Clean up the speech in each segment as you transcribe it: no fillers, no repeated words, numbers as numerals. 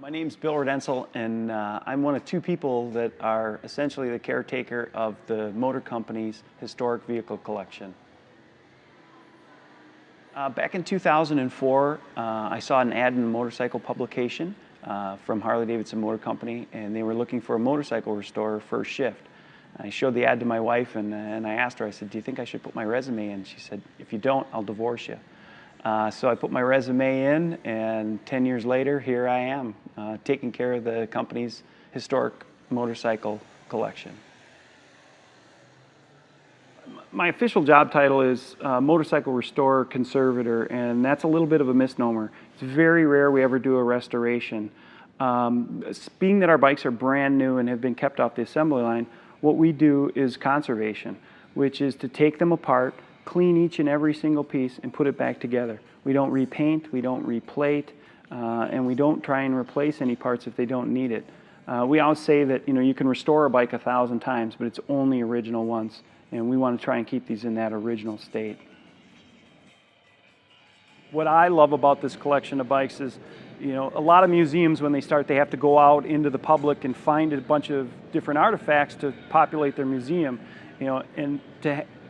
My name's Bill Rodencal, and I'm one of two people that are essentially the caretaker of the motor company's historic vehicle collection. Back in 2004, I saw an ad in a motorcycle publication from Harley-Davidson Motor Company, and they were looking for a motorcycle restorer first shift. I showed the ad to my wife, and I asked her, I said, "Do you think I should put my resume in?" She said, "If you don't, I'll divorce you." So I put my resume in, and 10 years later, here I am, taking care of the company's historic motorcycle collection. My official job title is Motorcycle Restorer Conservator, and that's a little bit of a misnomer. It's very rare we ever do a restoration. Being that our bikes are brand new and have been kept off the assembly line, what we do is conservation, which is to take them apart, clean each and every single piece, and put it back together. We don't repaint, we don't replate, and we don't try and replace any parts if they don't need it. We always say that you can restore a bike 1,000 times, but it's only original once, and we want to try and keep these in that original state. What I love about this collection of bikes is, a lot of museums, when they start, they have to go out into the public and find a bunch of different artifacts to populate their museum, and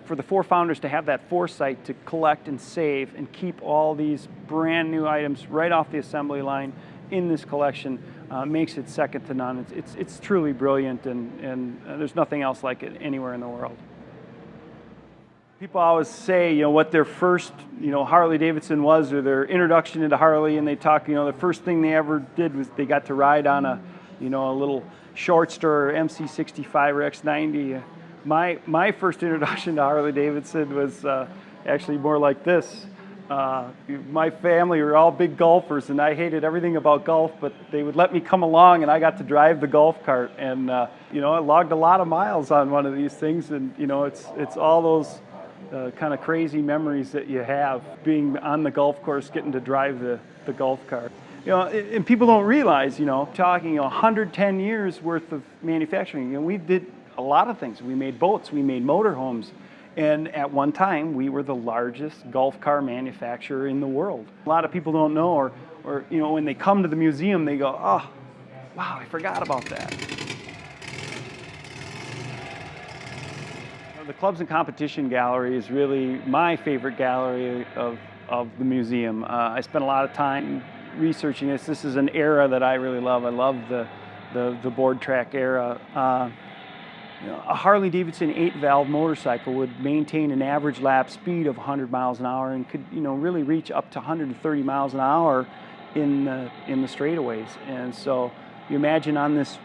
for the four founders to have that foresight to collect and save and keep all these brand new items right off the assembly line in this collection makes it second to none. It's truly brilliant, and there's nothing else like it anywhere in the world. People always say, what their first, Harley-Davidson was, or their introduction into Harley, and they talk, the first thing they ever did was they got to ride on a little Shortster MC65 or X90. My first introduction to Harley-Davidson was actually more like this. My family were all big golfers, and I hated everything about golf, but they would let me come along, and I got to drive the golf cart, and I logged a lot of miles on one of these things, and it's all those kind of crazy memories that you have being on the golf course, getting to drive the golf cart. And people don't realize, talking 110 years worth of manufacturing. We did a lot of things. We made boats, we made motorhomes, and at one time we were the largest golf car manufacturer in the world. A lot of people don't know, or when they come to the museum, they go, "Oh, wow, I forgot about that." The Clubs and Competition Gallery is really my favorite gallery of the museum. I spent a lot of time researching this. This is an era that I really love. I love the board track era. A Harley-Davidson 8-valve motorcycle would maintain an average lap speed of 100 miles an hour and could really reach up to 130 miles an hour in the straightaways. And so you imagine on this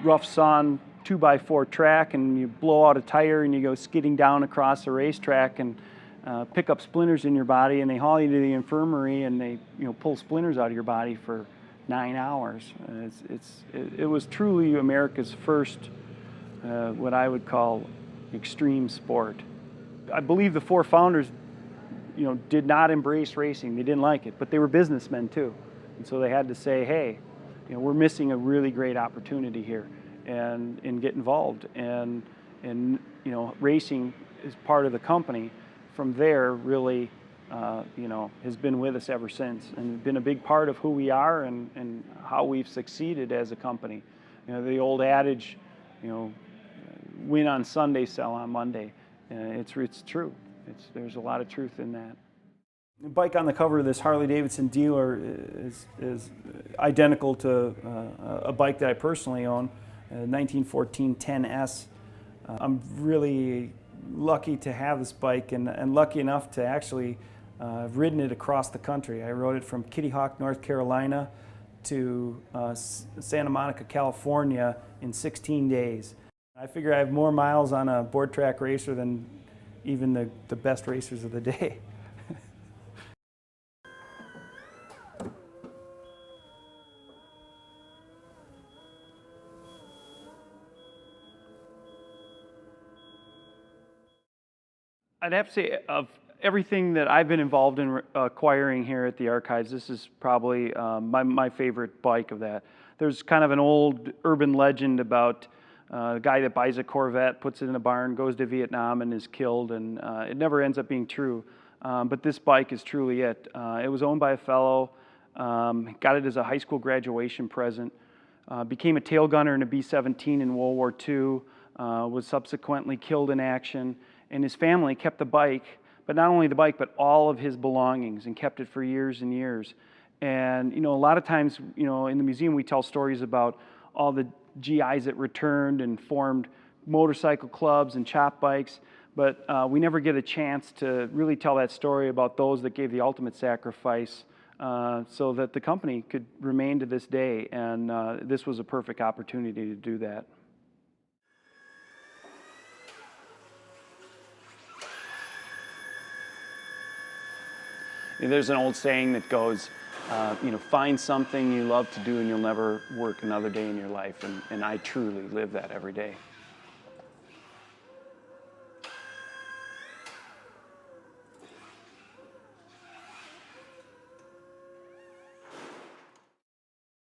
rough sawn 2x4 track, and you blow out a tire and you go skidding down across the racetrack and pick up splinters in your body, and they haul you to the infirmary and they pull splinters out of your body for 9 hours. It was truly America's first what I would call extreme sport. I believe the four founders did not embrace racing. They didn't like it, but they were businessmen too, and so they had to say, hey, we're missing a really great opportunity here, and get involved, and racing is part of the company. From there, really has been with us ever since, and been a big part of who we are and how we've succeeded as a company. The old adage, win on Sunday, sell on Monday. It's true. There's a lot of truth in that. The bike on the cover of this Harley-Davidson dealer is identical to a bike that I personally own, a 1914 10S. I'm really lucky to have this bike, and lucky enough to actually have ridden it across the country. I rode it from Kitty Hawk, North Carolina to Santa Monica, California in 16 days. I figure I have more miles on a board track racer than even the best racers of the day. I'd have to say, of everything that I've been involved in acquiring here at the archives, this is probably my favorite bike of that. There's kind of an old urban legend about a guy that buys a Corvette, puts it in a barn, goes to Vietnam and is killed, and it never ends up being true. But this bike is truly it. It was owned by a fellow Got it as a high school graduation present. Became a tail gunner in a B-17 in World War II. Was subsequently killed in action. And his family kept the bike, but not only the bike, but all of his belongings, and kept it for years and years. And a lot of times, in the museum we tell stories about all the GIs that returned and formed motorcycle clubs and chop bikes, but we never get a chance to really tell that story about those that gave the ultimate sacrifice so that the company could remain to this day, and this was a perfect opportunity to do that. There's an old saying that goes, find something you love to do and you'll never work another day in your life, and I truly live that every day.